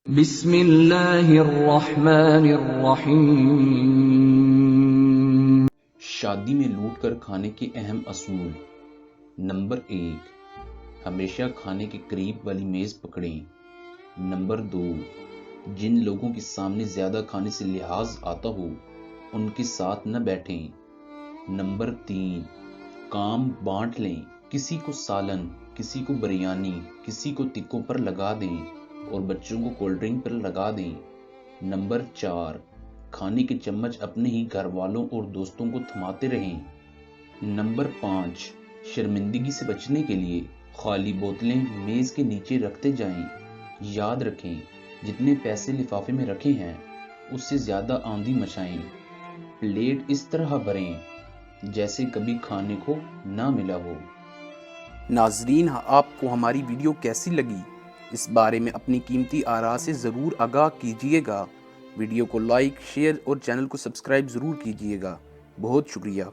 بسم اللہ الرحمن الرحیم۔ شادی میں لوٹ کر کھانے کے اہم اصول۔ نمبر 1، ہمیشہ کھانے کے قریب والی میز پکڑیں۔ نمبر 2، جن لوگوں کے سامنے زیادہ کھانے سے لحاظ آتا ہو ان کے ساتھ نہ بیٹھیں۔ نمبر 3، کام بانٹ لیں، کسی کو سالن، کسی کو بریانی، کسی کو تکوں پر لگا دیں اور بچوں کو کولڈ ڈرنک پر لگا دیں۔ نمبر 4، کھانے کے چمچ اپنے ہی گھر والوں اور دوستوں کو تھماتے رہیں۔ نمبر 5، شرمندگی سے بچنے کے لیے خالی بوتلیں میز کے نیچے رکھتے جائیں۔ یاد رکھیں، جتنے پیسے لفافے میں رکھے ہیں اس سے زیادہ آمدنی مچائیں۔ پلیٹ اس طرح بھریں جیسے کبھی کھانے کو نہ ملا ہو۔ ناظرین، آپ کو ہماری ویڈیو کیسی لگی؟ اس بارے میں اپنی قیمتی آراء سے ضرور آگاہ کیجیے گا۔ ویڈیو کو لائک، شیئر اور چینل کو سبسکرائب ضرور کیجیے گا۔ بہت شکریہ۔